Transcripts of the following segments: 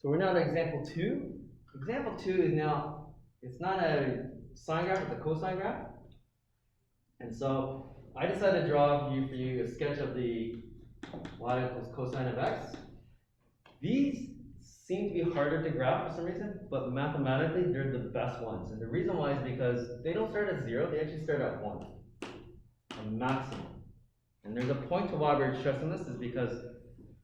So we're now at example 2. Example 2 is now, it's not a sine graph, it's a cosine graph. And so I decided to draw for you a sketch of the y equals cosine of x. These seem to be harder to graph for some reason, but mathematically they're the best ones. And the reason why is because they don't start at 0, they actually start at 1, a maximum. And there's a point to why we're stressing this is because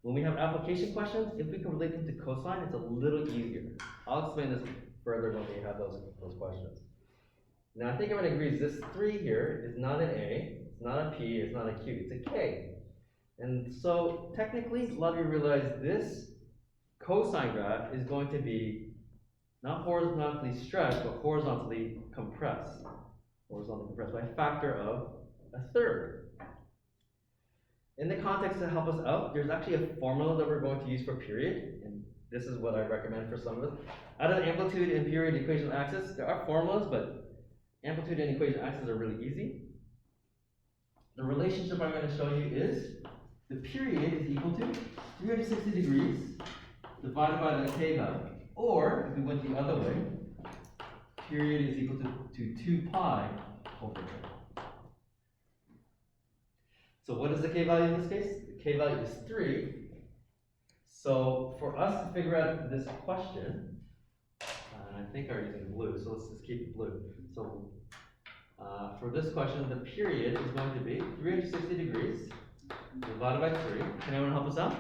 when we have application questions, if we can relate them to cosine, it's a little easier. I'll explain this further when we have those questions. Now I think everyone agrees this 3 here is not an A, it's not a P, it's not a Q, it's a K. And so technically, a lot of you realize this cosine graph is going to be not horizontally stretched, but horizontally compressed. Horizontally compressed by a factor of a third. In the context to help us out, there's actually a formula that we're going to use for period, and this is what I recommend for some of it. Out of the amplitude and period equation axis, there are formulas, but amplitude and equation axis are really easy. The relationship I'm going to show you is the period is equal to 360 degrees divided by the k value. Or, if we went the other way, period is equal to 2 pi over k. So what is the k value in this case? The k value is 3. So for us to figure out this question, I think I'm using blue, so let's just keep it blue. So for this question, the period is going to be 360 degrees divided by 3. Can anyone help us out?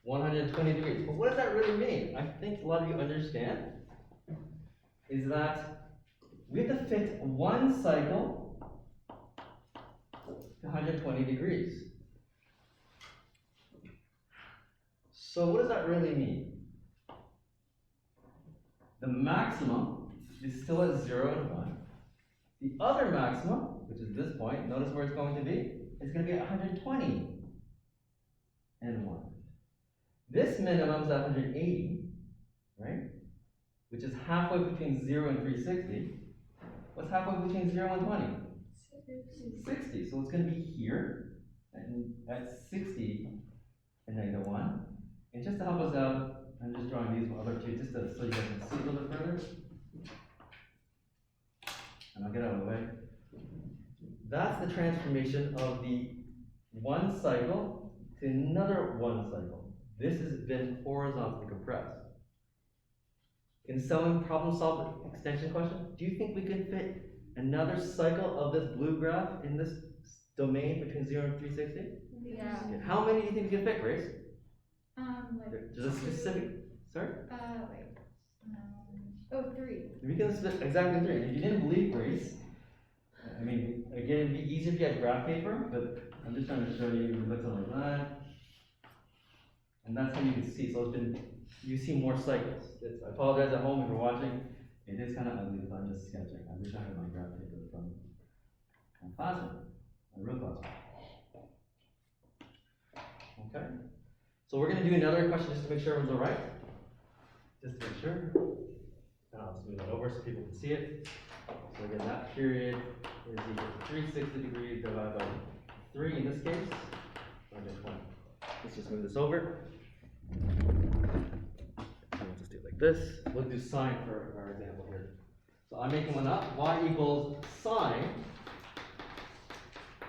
120 degrees. But what does that really mean? I think a lot of you understand is that we have to fit one cycle to 120 degrees. So what does that really mean? The maximum is still at 0 and 1. The other maximum, which is this point, notice where it's going to be? It's going to be at 120 and 1. This minimum is at 180, right? Which is halfway between 0 and 360. What's halfway between 0 and 120? 60. So it's going to be here and at 60 and -1. And just to help us out, I'm just drawing these other two just so you guys can see a little bit further. And I'll get out of the way. That's the transformation of the one cycle to another one cycle. This has been horizontally compressed. In some problem-solved extension question, do you think we can fit another cycle of this blue graph in this domain between 0 and 360? Yeah. Okay. How many do you think we can fit, Grace? Like There's a specific, sorry? Wait. 3. We can split exactly 3. If you didn't believe Grace, I mean, again, it'd be easier if you had graph paper, but I'm just trying to show you, it looks like that. And that's how you can see, so it's been, you see more cycles. I apologize at home if you're watching. It is kind of ugly because I'm just sketching. I wish I had my graph paper from my classroom, my real classroom. Okay? So we're going to do another question just to make sure everyone's all right. Just to make sure. And I'll just move that over so people can see it. So again, that period is equal to 360 degrees divided by 3 in this case, 120. Let's just move this over. We'll just do it like this. We'll do sine for our example here. So I'm making one up. Y equals sine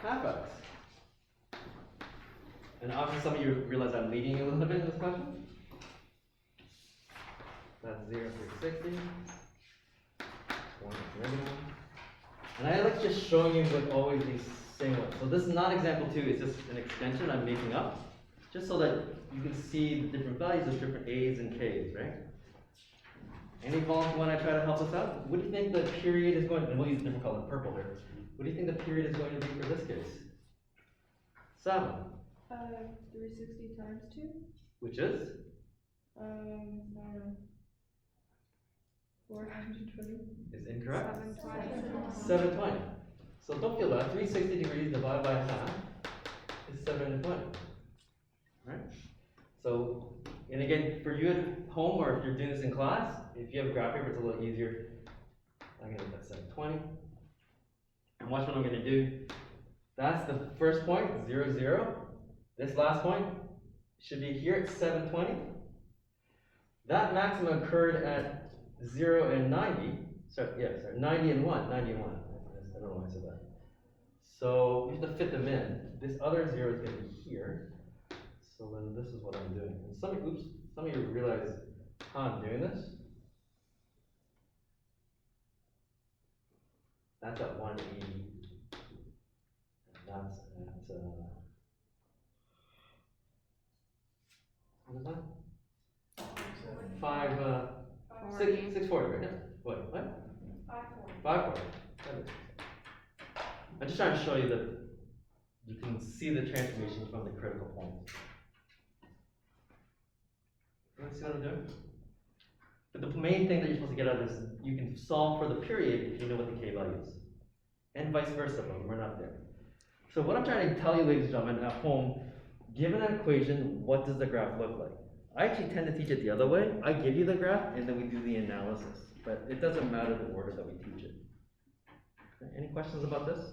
half x. And obviously some of you realize I'm leading a little bit in this question. That's 0 through 60. 1 to -1. And I like just showing you with always these same ones. So this is not example 2, it's just an extension I'm making up. Just so that you can see the different values of different A's and K's, right? Any volunteer want to try to help us out? What do you think the period is going to be? And we'll use a different color, purple here. What do you think the period is going to be for this case? 7. 360 times 2? Which is? I don't know. 420. Is incorrect. 720. 720. So don't feel bad. 360 degrees divided by half is 720. Right? So, and again, for you at home or if you're doing this in class, if you have graph paper, it's a little easier. I'm going to make that 720. And watch what I'm going to do. That's the first point, 0, 0. This last point should be here at 720. That maximum occurred at 0 and 90. 90 and 1. 90 and 1. I don't know why I said that. So we have to fit them in. This other 0 is going to be here. So then this is what I'm doing. And some of you realize how I'm doing this. That's at 180. And that's at what is that? 640, right? No, what? 540. I'm just trying to show you that you can see the transformation from the critical points. You see what I'm doing? But the main thing that you're supposed to get out of this is you can solve for the period if you know what the k value is. And vice versa, but we're not there. So what I'm trying to tell you, ladies and gentlemen, at home, given an equation, what does the graph look like? I actually tend to teach it the other way. I give you the graph, and then we do the analysis. But it doesn't matter the order that we teach it. Okay, any questions about this?